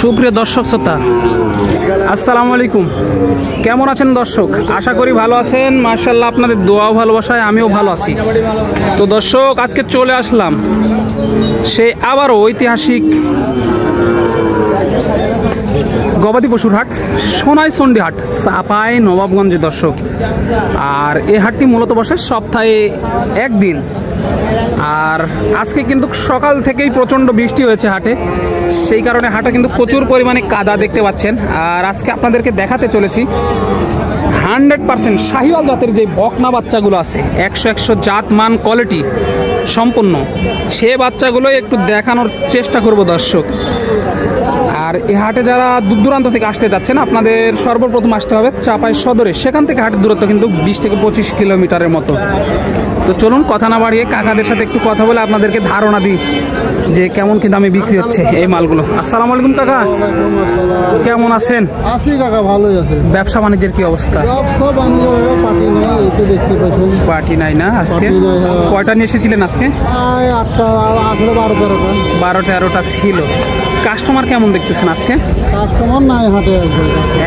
সুপ্রিয় দর্শক শ্রোতা, আসসালামু আলাইকুম। কেমন আছেন দর্শক? আশা করি ভালো আছেন। মাশাআল্লাহ, আপনাদের দোয়া ভালোবাসায় আমিও ভালো আছি। তো দর্শক, আজকে চলে আসলাম সেই আবারও ঐতিহাসিক গবাদি পশুর হাট, সোনাইচন্ডী হাট, চাপাই নবাবগঞ্জে দর্শক। আর এই হাটটি মূলত বসে সপ্তাহে একদিন। আর আজকে কিন্তু সকাল থেকেই প্রচণ্ড বৃষ্টি হয়েছে হাটে, সেই কারণে হাটে কিন্তু প্রচুর পরিমাণে কাদা দেখতে পাচ্ছেন। আর আজকে আপনাদেরকে দেখাতে চলেছি 100% শাহিওয়াল জাতের যে বকনা বাচ্চাগুলো আছে, 100 জাত মান কোয়ালিটি সম্পন্ন, সে বাচ্চাগুলো একটু দেখানোর চেষ্টা করব দর্শক। আর এই হাটে যারা দূর দূরান্ত থেকে আসতে যাচ্ছেন, আপনাদের সর্বপ্রথম আসতে হবে চাপাই সদরে। সেখান থেকে হাটের দূরত্ব কিন্তু 20 থেকে 25 কিলোমিটারের মতো। তো চলুন কথা না বাড়িয়ে কাকাদের সাথে একটু কথা বলে আপনাদেরকে ধারণা দিই যে কেমন কি দামে বিক্রি হচ্ছে এই মালগুলো। আসসালামু আলাইকুম কাকা, কেমন আছেন? আছি কাকা, ভালোই আছে। ব্যবসা বাণিজ্যের কি অবস্থা? পার্টি নাই না আজকে? কয়টা নিয়ে এসেছিলেন আজকে? 12-13টা ছিল। কাস্টমার কেমন দেখতেছেন আজকে? কাস্টমার নাই হাটে,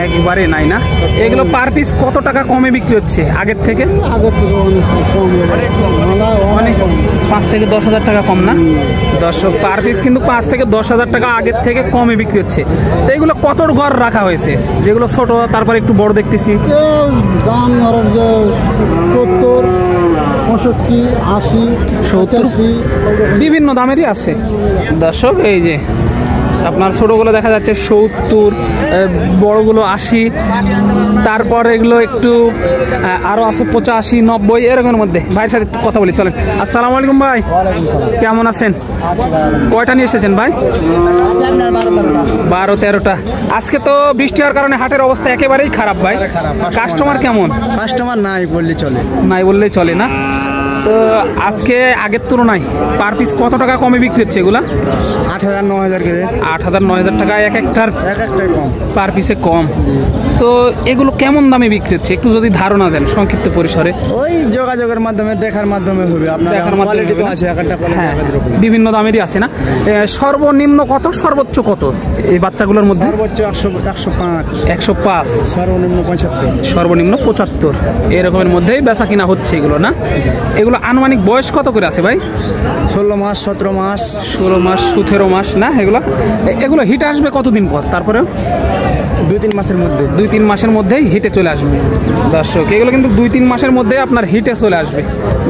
একবারে নাই না। এগুলো পার পিস কত টাকা কমে বিক্রি হচ্ছে আগের থেকে? আগের থেকে মানে 5 থেকে 10 হাজার টাকা কম না দর্শক? পার পিস কিন্তু 5 থেকে 10 হাজার টাকা আগের থেকে কমে বিক্রি হচ্ছে। তো এগুলো কত ঘর রাখা হয়েছে? যেগুলো ছোট, তারপরে একটু বড় দেখতেছি, দাম ধরেন যে 70, 65, 80, 70 বিভিন্ন দামেরই আছে দর্শক। এই যে আপনার ছোটোগুলো দেখা যাচ্ছে 70, বড়গুলো 80, তারপর এগুলো একটু আরও আছে 85, 90 এরকমের মধ্যে। ভাইয়ের সাথে একটু কথা বলি চলেন। আসসালামু আলাইকুম ভাই, কেমন আছেন? কয়টা নিয়ে এসেছেন ভাই? 12-13টা। আজকে তো বৃষ্টি হওয়ার কারণে হাটের অবস্থা একেবারেই খারাপ ভাই। কাস্টমার কেমন? কাস্টমার নাই বললেই চলে। নাই বললেই চলে না। তো আজকে আগের তুলনায় পার পিস কত টাকা কমে বিক্রি হচ্ছে এগুলা? 8,000-9,000 করে। 8,000-9,000 টাকা একটাই কম, পার পিসে কম। তো এগুলো কেমন দামে বিক্রি হচ্ছে একটু যদি ধারণা দেন সংক্ষিপ্ত পরিসরে। ওই যোগাযোগের মাধ্যমে, দেখার মাধ্যমে হবে। আপনার দেখার মাধ্যমে কোয়ালিটি তো আছে, একটা কোয়ালিটি হ্যাঁ, এক রকম। বিভিন্ন দামেরই আছে না? সর্বনিম্ন কত, সর্বোচ্চ কত এই বাচ্চাগুলোর মধ্যে? সর্বোচ্চ 105, 105, সর্বনিম্ন 75, সর্বনিম্ন 75 এরকমের মধ্যেই বেচা কিনা হচ্ছে এগুলো না? এগুলো আনুমানিক বয়স কত করে আছে ভাই? 16 মাস, 17 মাস, 16 মাস, 17 মাস না? এগুলো হিট আসবে কতদিন পর? তারপরে 2-3 মাসের মধ্যে। 2-3 মাসের মধ্যেই হিটে চলে আসবে দর্শক। এগুলো কিন্তু 2-3 মাসের মধ্যে আপনার হিটে চলে আসবে।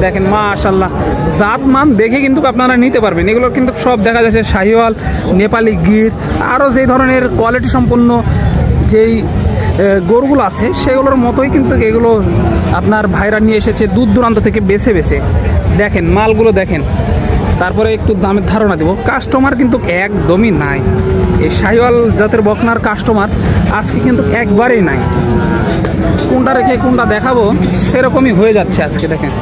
দেখেন মাশাআল্লাহ, জাত মান দেখে কিন্তু আপনারা নিতে পারবেন। এগুলো কিন্তু সব দেখা যাচ্ছে শাহিওয়াল, নেপালি গির, আরও যেই ধরনের কোয়ালিটি সম্পন্ন যেই গরুগুলো আছে সেগুলোর মতোই কিন্তু এগুলো আপনার ভাইরা নিয়ে এসেছে দূর দূরান্ত থেকে বেছে বেছে। দেখেন মালগুলো দেখেন, তারপরে একটু দামের ধারণা দেবো। কাস্টমার কিন্তু একদমই নাই। এই শাহিওয়াল জাতের বকনার কাস্টমার আজকে কিন্তু একবারেই নাই। কোনটা রেখে কোনটা দেখাবো সেরকমই হয়ে যাচ্ছে আজকে। দেখেন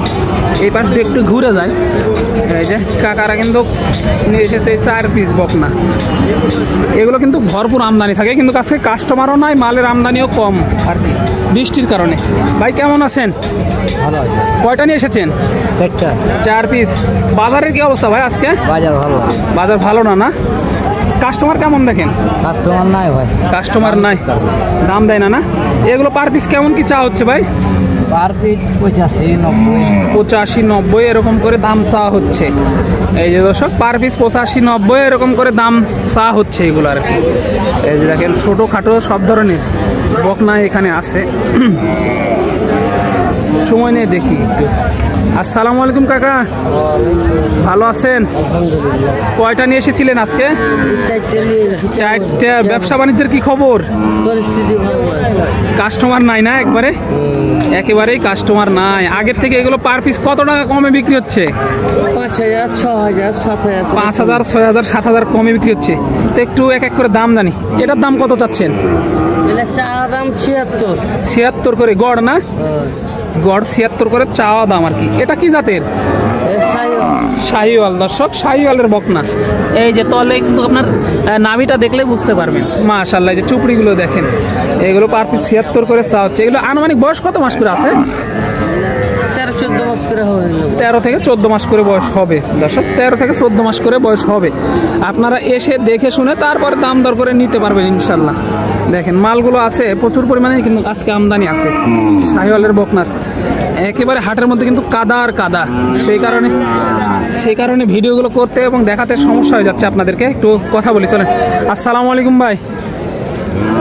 এই পাশ দিয়ে একটু ঘুরে যায়, এই যে কাকারা কিন্তু নিয়ে এসেছে 4 পিস বকনা। এগুলো কিন্তু ভরপুর আমদানি থাকে, কিন্তু আজকে কাস্টমারও নাই, মালের আমদানিও কম আর কি বৃষ্টির কারণে। ভাই কেমন আছেন? ভালো। কয়টা নিয়ে এসেছেন? 4 পিস। বাজারের কি অবস্থা ভাই আজকে? বাজার ভালো। বাজার ভালো না না? কাস্টমার কেমন দেখেন? কাস্টমার নাই ভাই, কাস্টমার নাই, দাম দেয় না না? এগুলো পার পিস কেমন কি চা হচ্ছে ভাই? পার পিস 85-90 এরকম করে দাম চা হচ্ছে। এই যে দর্শক, পার পিস 85-90 এরকম করে দাম চা হচ্ছে এগুলো আর কি। এই যে দেখেন ছোটোখাটো সব ধরনের বকনা এখানে আছে। সময় নিয়ে দেখি একটু। আসসালামু আলাইকুম কাকা, ভালো আছেন? কয়টা নিয়ে এসেছিলেন আজকে? 4টা। ব্যবসা বাণিজ্যের কি খবর? কাস্টমার নাই না? একেবারেই কাস্টমার নাই। আগের থেকে এগুলো পার পিস কত টাকা কমে বিক্রি হচ্ছে? 5,000, 6,000, 7,000, 5,000, 6,000, 7,000 কমে বিক্রি হচ্ছে। তো একটু এক এক করে দাম জানি। এটার দাম কত চাচ্ছেন? চাওয়া দাম 76 করে গড় না? গড় 76 করে চাওয়া দাম আর কি। এটা কি জাতের? শাহিওয়াল দর্শক, শাহিওয়ালের বকনা। এই যে তলে কিন্তু আপনার নাভিটা দেখলে বুঝতে পারবেন। মাশাআল্লাহ, এই যে চুপড়িগুলো দেখেন, এগুলো পার পিস 76 করে চা হচ্ছে। এগুলো আনুমানিক বয়স কত মাস করে আছে? 13-14 14 মাস করে হবে 13 থেকে 14 মাস করে বয়স হবে দর্শক, 13 থেকে 14 মাস করে বয়স হবে। আপনারা এসে দেখে শুনে তারপর দাম দর করে নিতে পারবেন ইনশাল্লাহ। দেখেন মালগুলো আছে প্রচুর পরিমাণে, কিন্তু আজকে আমদানি আছে শাহিওয়ালের বকনার। একেবারে হাটের মধ্যে কিন্তু কাদা আর কাদা, সেই কারণে ভিডিওগুলো করতে এবং দেখাতে সমস্যা হয়ে যাচ্ছে আপনাদেরকে। একটু কথা বলি চলেন। আসসালামু আলাইকুম ভাই,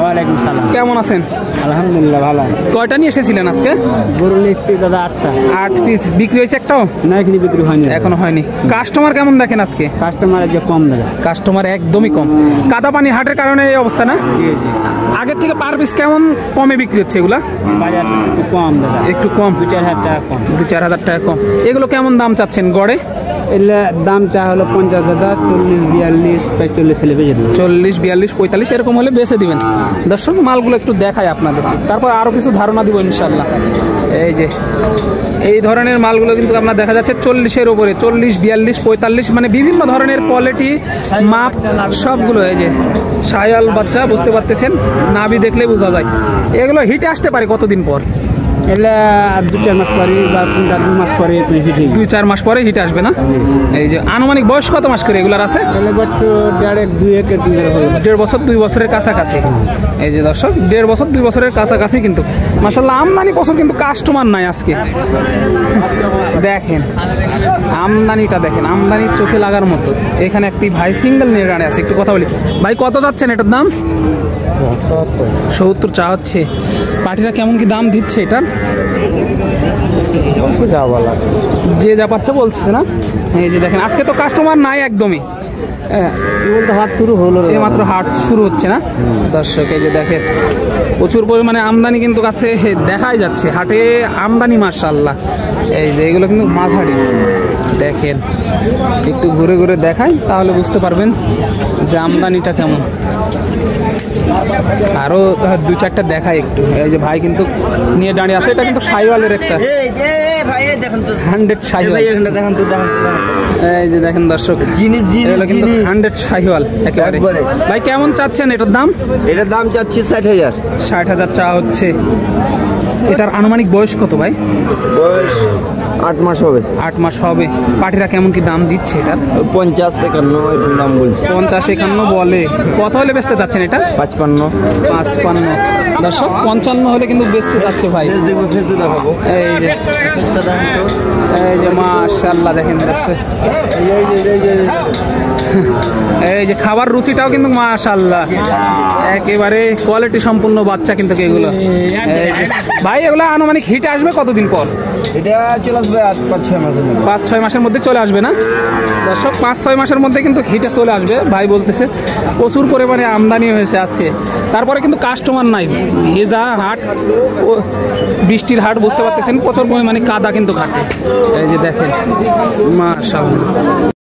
ওয়ালাইকুম সালাম। কেমন আছেন? আলহামদুলিল্লাহ ভালো। কয়টা নিয়ে এসেছিলেন আজকে? গরু নিচ্ছি দাদা 8টা। 8 পিস বিক্রি হয়েছে একটাও? না, এখানে বিক্রি হয়নি, এখনো হয়নি। কাস্টমার কেমন দেখেন আজকে? কাস্টমার আজকে কম দাদা। কাস্টমার একদমই কম, কাদা পানি হাটের কারণে এই অবস্থা না? আগের থেকে পার পিস কেমন কমে বিক্রি হচ্ছে এগুলা? বাজার একটু কম দাদা, একটু কম, 2-4 হাজার টাকা কম। 2-4 হাজার টাকা কম। এগুলো কেমন দাম চাচ্ছেন গড়ে? এলে দামটা হলো 50 দাদা, 40, 42, 45 হলে বেজে দেবো। 40, 42, 45 এরকম হলে বেচে দিবেন। দর্শক মালগুলো একটু দেখাই আপনাদেরকে, তারপর আরও কিছু ধারণা দিব ইনশাল্লাহ। এই যে এই ধরনের মালগুলো কিন্তু আপনার দেখা যাচ্ছে 40-এর ওপরে, 40, 42, 45 মানে বিভিন্ন ধরনের কোয়ালিটি মাপ সবগুলো। এই যে শাহিওয়াল বাচ্চা, বুঝতে পারতেছেন, নাভি দেখলে বোঝা যায়। এগুলো হিটে আসতে পারে কতদিন পর? এলে 2-4 মাস পরে বা 2 মাস পরে হিট। 2-4 মাস পরে হিট আসবে না? এই যে আনুমানিক বয়স কত মাস করে এগুলার আছে? এলে বছর 1.5 বছর 2 বছরের কাছাকাছি। এই যে দর্শক 1.5 বছর 2 বছরের কাছাকাছি। কিন্তু মাশাআল্লাহ আমদানি প্রচুর, কিন্তু কাস্টমার নাই আজকে। দেখেন আমদানিটা দেখেন, আমদানির চোখে লাগার মতো। এখানে একটি ভাই সিঙ্গেল নিয়ে দাঁড়িয়ে আছে, একটু কথা বলি। ভাই কত যাচ্ছেন এটার দাম? 70 চা হচ্ছে। পার্টিরা কেমন কি দাম দিচ্ছে এটার? যে যা পারছে বলছে না? এই যে দেখেন আজকে তো কাস্টমার নাই একদমই। হাট শুরু হলো, মাত্র হাট শুরু হচ্ছে না দর্শক। এই যে দেখেন প্রচুর পরিমাণে আমদানি কিন্তু কাছে দেখাই যাচ্ছে হাটে আমদানি মাশাআল্লাহ। এই যে এগুলো কিন্তু মাঝারি। দেখেন একটু ঘুরে ঘুরে দেখাই, তাহলে বুঝতে পারবেন যে আমদানিটা কেমন। আরো 2-4টা দেখাই একটু। এই যে ভাই কিন্তু নিয়ে দাঁড়িয়ে আছে, এটা কিন্তু শাহিওয়ালের একটা 100 শাহিওয়াল। এই যে দেখেন দর্শক এগুলো কিন্তু 100 শাহিওয়াল একেবারে। ভাই কেমন চাচ্ছেন এটার দাম? এটার দাম চাচ্ছি 60,000। 60,000 চা হচ্ছে। এটার আনুমানিক বয়স কত ভাই? বয়স 8 মাস হবে। 8 মাস হবে। পাটিরা কেমন কি দাম দিচ্ছে এটার? 50, 51 এরকম দাম বলছে। 50, 51 বলে। কত হলে বেচতে যাচ্ছেন এটা? 55। 55 দর্শক 55 হলে কিন্তু বেচতে যাচ্ছে ভাই। ফেস দেখবো, ফেসে দেখাবো। এই যে ফেসটা দেখেন তো। এই যে মাশাআল্লাহ দেখেন দর্শক, এই যে খাবার রুচিটাও কিন্তু মাশাআল্লাহ একেবারে কোয়ালিটি সম্পূর্ণ বাচ্চা কিন্তু এগুলো। ভাই এগুলো আনুমানিক হিটে আসবে কতদিন পর? এটা চলে আসবে 5-6 মাসের মধ্যে। 5-6 মাসের মধ্যে চলে আসবে না দর্শক? 5-6 মাসের মধ্যে কিন্তু হিটে চলে আসবে ভাই বলতেছে। প্রচুর পরিমাণে আমদানি হয়েছে আজকে, তারপরে কিন্তু কাস্টমার নাই। ভেজা হাট, বৃষ্টির হাট, বুঝতে পারতেছেন প্রচুর পরিমাণে কাদা কিন্তু ঘাটে। এই যে দেখেন মাশাআল্লাহ।